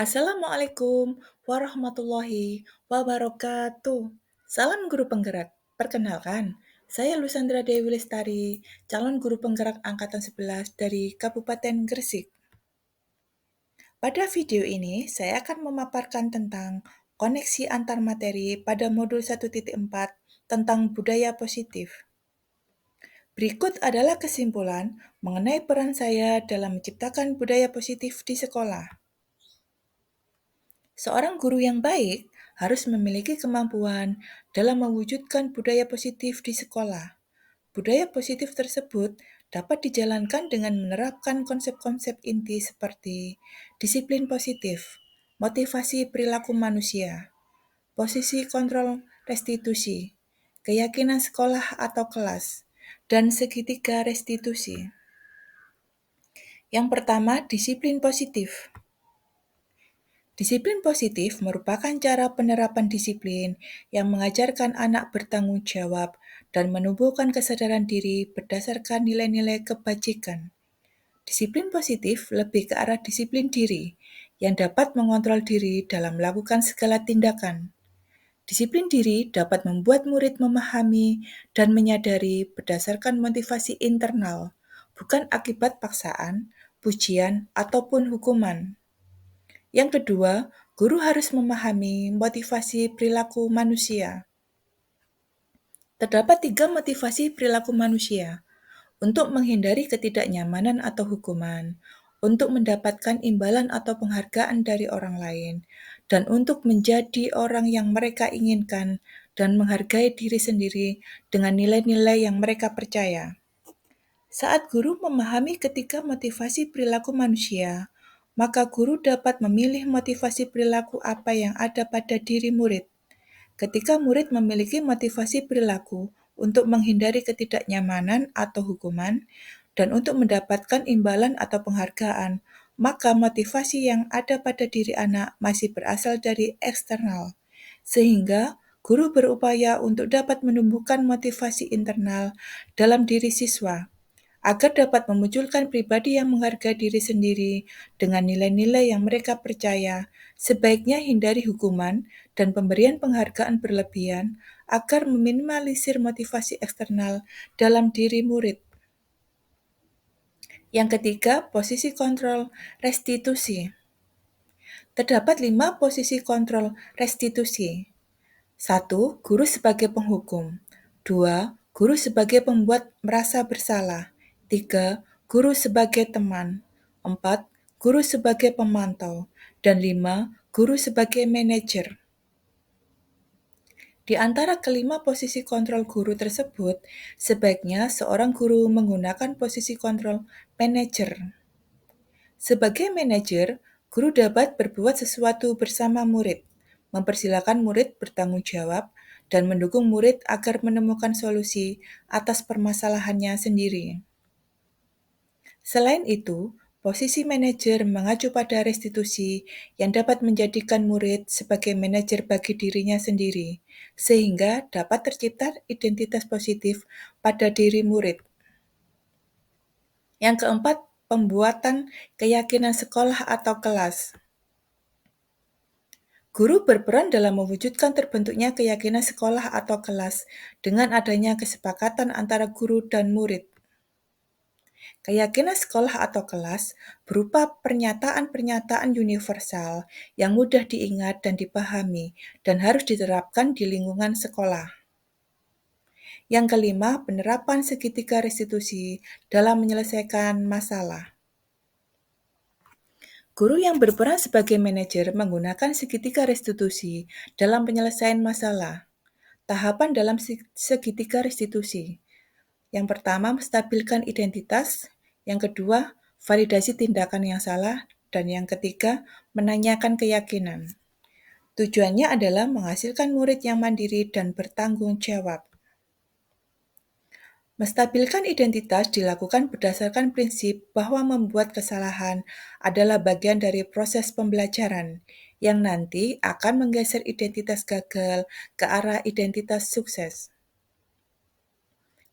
Assalamualaikum warahmatullahi wabarakatuh. Salam guru penggerak. Perkenalkan, saya Lusandra Dewi Lestari, calon guru penggerak angkatan 11 dari Kabupaten Gresik. Pada video ini, saya akan memaparkan tentang koneksi antar materi pada modul 1.4 tentang budaya positif. Berikut adalah kesimpulan mengenai peran saya dalam menciptakan budaya positif di sekolah. Seorang guru yang baik harus memiliki kemampuan dalam mewujudkan budaya positif di sekolah. Budaya positif tersebut dapat dijalankan dengan menerapkan konsep-konsep inti seperti disiplin positif, motivasi perilaku manusia, posisi kontrol restitusi, keyakinan sekolah atau kelas, dan segitiga restitusi. Yang pertama, disiplin positif. Disiplin positif merupakan cara penerapan disiplin yang mengajarkan anak bertanggung jawab dan menumbuhkan kesadaran diri berdasarkan nilai-nilai kebajikan. Disiplin positif lebih ke arah disiplin diri yang dapat mengontrol diri dalam melakukan segala tindakan. Disiplin diri dapat membuat murid memahami dan menyadari berdasarkan motivasi internal, bukan akibat paksaan, pujian, ataupun hukuman. Yang kedua, guru harus memahami motivasi perilaku manusia. Terdapat 3 motivasi perilaku manusia: untuk menghindari ketidaknyamanan atau hukuman, untuk mendapatkan imbalan atau penghargaan dari orang lain, dan untuk menjadi orang yang mereka inginkan dan menghargai diri sendiri dengan nilai-nilai yang mereka percaya. Saat guru memahami ketiga motivasi perilaku manusia, maka guru dapat memilih motivasi perilaku apa yang ada pada diri murid. Ketika murid memiliki motivasi perilaku untuk menghindari ketidaknyamanan atau hukuman, dan untuk mendapatkan imbalan atau penghargaan, maka motivasi yang ada pada diri anak masih berasal dari eksternal, sehingga guru berupaya untuk dapat menumbuhkan motivasi internal dalam diri siswa, agar dapat memunculkan pribadi yang menghargai diri sendiri dengan nilai-nilai yang mereka percaya. Sebaiknya hindari hukuman dan pemberian penghargaan berlebihan agar meminimalisir motivasi eksternal dalam diri murid. Yang ketiga, posisi kontrol restitusi. Terdapat 5 posisi kontrol restitusi. 1. Guru sebagai penghukum. 2. Guru sebagai pembuat merasa bersalah. 3. Guru sebagai teman. 4. Guru sebagai pemantau. Dan 5. Guru sebagai manajer. Di antara kelima posisi kontrol guru tersebut, sebaiknya seorang guru menggunakan posisi kontrol manajer. Sebagai manajer, guru dapat berbuat sesuatu bersama murid, mempersilakan murid bertanggung jawab, dan mendukung murid agar menemukan solusi atas permasalahannya sendiri. Selain itu, posisi manajer mengacu pada restitusi yang dapat menjadikan murid sebagai manajer bagi dirinya sendiri, sehingga dapat tercipta identitas positif pada diri murid. Yang keempat, pembuatan keyakinan sekolah atau kelas. Guru berperan dalam mewujudkan terbentuknya keyakinan sekolah atau kelas dengan adanya kesepakatan antara guru dan murid. Keyakinan sekolah atau kelas berupa pernyataan-pernyataan universal yang mudah diingat dan dipahami dan harus diterapkan di lingkungan sekolah. Yang kelima, penerapan segitiga restitusi dalam menyelesaikan masalah. Guru yang berperan sebagai manajer menggunakan segitiga restitusi dalam penyelesaian masalah. Tahapan dalam segitiga restitusi. Yang pertama, menstabilkan identitas. Yang kedua, validasi tindakan yang salah. Dan yang ketiga, menanyakan keyakinan. Tujuannya adalah menghasilkan murid yang mandiri dan bertanggung jawab. Menstabilkan identitas dilakukan berdasarkan prinsip bahwa membuat kesalahan adalah bagian dari proses pembelajaran yang nanti akan menggeser identitas gagal ke arah identitas sukses.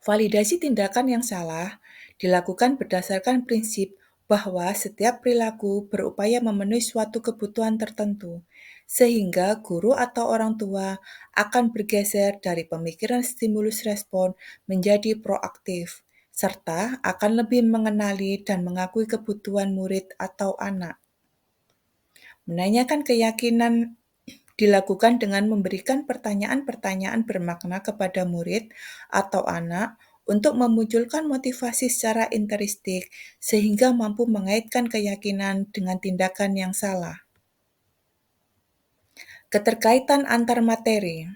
Validasi tindakan yang salah dilakukan berdasarkan prinsip bahwa setiap perilaku berupaya memenuhi suatu kebutuhan tertentu, sehingga guru atau orang tua akan bergeser dari pemikiran stimulus respon menjadi proaktif, serta akan lebih mengenali dan mengakui kebutuhan murid atau anak. Menanyakan keyakinan dilakukan dengan memberikan pertanyaan-pertanyaan bermakna kepada murid atau anak untuk memunculkan motivasi secara intrinsik sehingga mampu mengaitkan keyakinan dengan tindakan yang salah. Keterkaitan antar materi.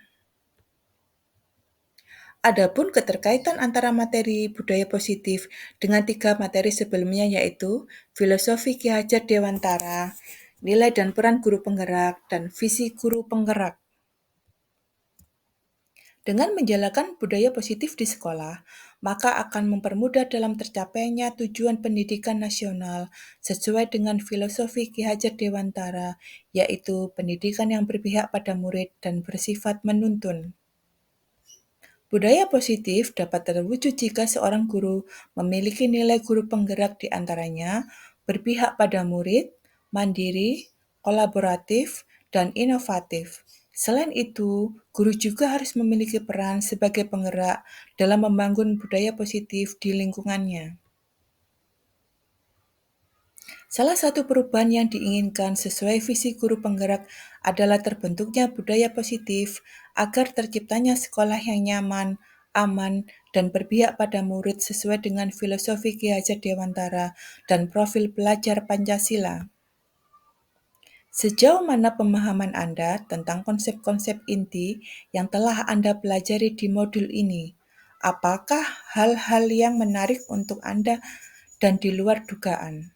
Adapun keterkaitan antara materi budaya positif dengan 3 materi sebelumnya yaitu filosofi Ki Hajar Dewantara, nilai dan peran guru penggerak, dan visi guru penggerak. Dengan menjalankan budaya positif di sekolah, maka akan mempermudah dalam tercapainya tujuan pendidikan nasional sesuai dengan filosofi Ki Hajar Dewantara, yaitu pendidikan yang berpihak pada murid dan bersifat menuntun. Budaya positif dapat terwujud jika seorang guru memiliki nilai guru penggerak di antaranya berpihak pada murid, mandiri, kolaboratif, dan inovatif. Selain itu, guru juga harus memiliki peran sebagai penggerak dalam membangun budaya positif di lingkungannya. Salah satu perubahan yang diinginkan sesuai visi guru penggerak adalah terbentuknya budaya positif agar terciptanya sekolah yang nyaman, aman, dan berpihak pada murid sesuai dengan filosofi Ki Hajar Dewantara dan profil pelajar Pancasila. Sejauh mana pemahaman Anda tentang konsep-konsep inti yang telah Anda pelajari di modul ini? Apakah hal-hal yang menarik untuk Anda dan di luar dugaan?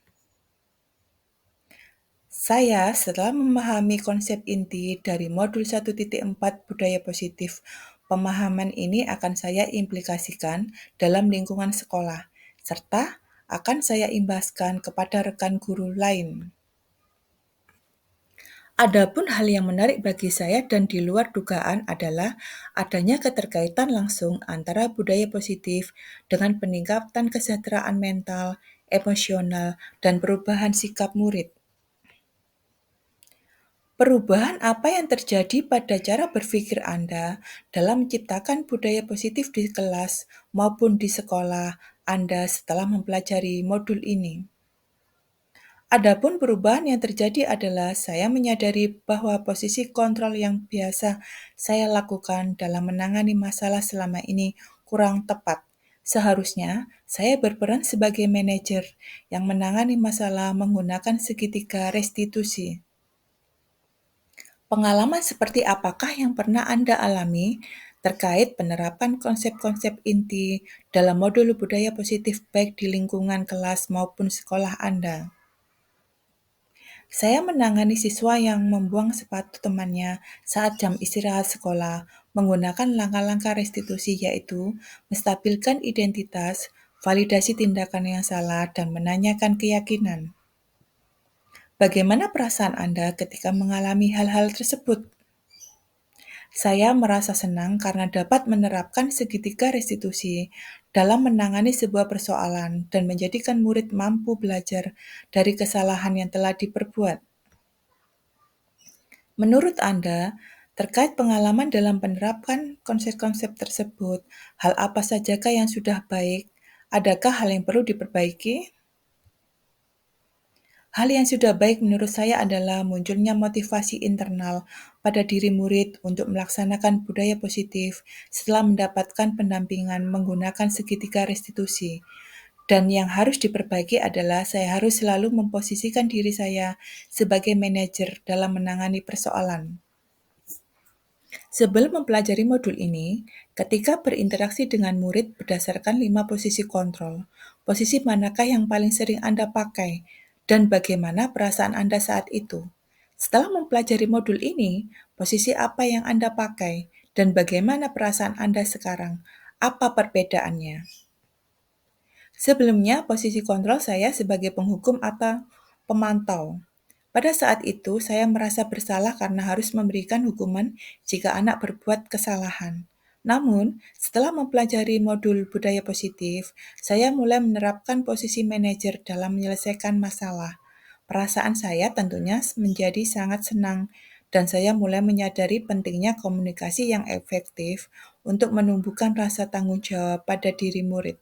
Saya setelah memahami konsep inti dari modul 1.4 budaya positif, pemahaman ini akan saya implikasikan dalam lingkungan sekolah, serta akan saya imbaskan kepada rekan guru lain. Adapun hal yang menarik bagi saya dan di luar dugaan adalah adanya keterkaitan langsung antara budaya positif dengan peningkatan kesejahteraan mental, emosional, dan perubahan sikap murid. Perubahan apa yang terjadi pada cara berpikir Anda dalam menciptakan budaya positif di kelas maupun di sekolah Anda setelah mempelajari modul ini? Adapun perubahan yang terjadi adalah saya menyadari bahwa posisi kontrol yang biasa saya lakukan dalam menangani masalah selama ini kurang tepat. Seharusnya saya berperan sebagai manajer yang menangani masalah menggunakan segitiga restitusi. Pengalaman seperti apakah yang pernah Anda alami terkait penerapan konsep-konsep inti dalam modul budaya positif baik di lingkungan kelas maupun sekolah Anda? Saya menangani siswa yang membuang sepatu temannya saat jam istirahat sekolah menggunakan langkah-langkah restitusi yaitu menstabilkan identitas, validasi tindakan yang salah, dan menanyakan keyakinan. Bagaimana perasaan Anda ketika mengalami hal-hal tersebut? Saya merasa senang karena dapat menerapkan segitiga restitusi dalam menangani sebuah persoalan dan menjadikan murid mampu belajar dari kesalahan yang telah diperbuat. Menurut Anda, terkait pengalaman dalam penerapan konsep-konsep tersebut, hal apa sajakah yang sudah baik? Adakah hal yang perlu diperbaiki? Hal yang sudah baik menurut saya adalah munculnya motivasi internal pada diri murid untuk melaksanakan budaya positif setelah mendapatkan pendampingan menggunakan segitiga restitusi. Dan yang harus diperbaiki adalah saya harus selalu memposisikan diri saya sebagai manajer dalam menangani persoalan. Sebelum mempelajari modul ini, ketika berinteraksi dengan murid berdasarkan 5 posisi kontrol, posisi manakah yang paling sering Anda pakai, dan bagaimana perasaan Anda saat itu? Setelah mempelajari modul ini, posisi apa yang Anda pakai, dan bagaimana perasaan Anda sekarang? Apa perbedaannya? Sebelumnya, posisi kontrol saya sebagai penghukum atau pemantau. Pada saat itu, saya merasa bersalah karena harus memberikan hukuman jika anak berbuat kesalahan. Namun, setelah mempelajari modul budaya positif, saya mulai menerapkan posisi manajer dalam menyelesaikan masalah. Perasaan saya tentunya menjadi sangat senang, dan saya mulai menyadari pentingnya komunikasi yang efektif untuk menumbuhkan rasa tanggung jawab pada diri murid.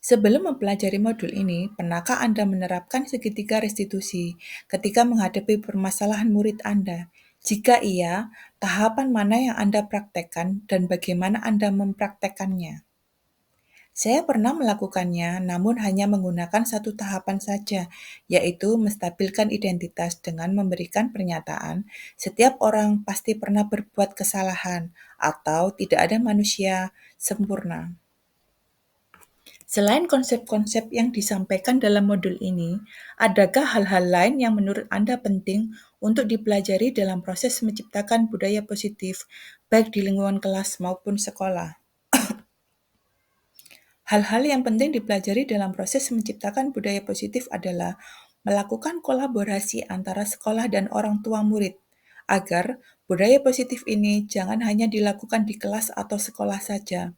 Sebelum mempelajari modul ini, pernahkah Anda menerapkan segitiga restitusi ketika menghadapi permasalahan murid Anda? Jika iya, tahapan mana yang Anda praktekkan dan bagaimana Anda mempraktekannya? Saya pernah melakukannya, namun hanya menggunakan satu tahapan saja, yaitu menstabilkan identitas dengan memberikan pernyataan, setiap orang pasti pernah berbuat kesalahan, atau tidak ada manusia sempurna. Selain konsep-konsep yang disampaikan dalam modul ini, adakah hal-hal lain yang menurut Anda penting untuk dipelajari dalam proses menciptakan budaya positif, baik di lingkungan kelas maupun sekolah? Hal-hal yang penting dipelajari dalam proses menciptakan budaya positif adalah melakukan kolaborasi antara sekolah dan orang tua murid, agar budaya positif ini jangan hanya dilakukan di kelas atau sekolah saja,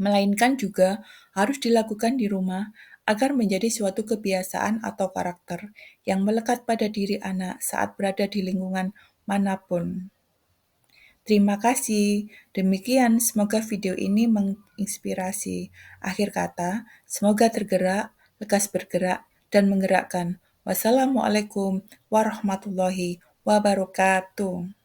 melainkan juga harus dilakukan di rumah agar menjadi suatu kebiasaan atau karakter yang melekat pada diri anak saat berada di lingkungan manapun. Terima kasih. Demikian, semoga video ini menginspirasi. Akhir kata, semoga tergerak, lekas bergerak, dan menggerakkan. Wassalamualaikum warahmatullahi wabarakatuh.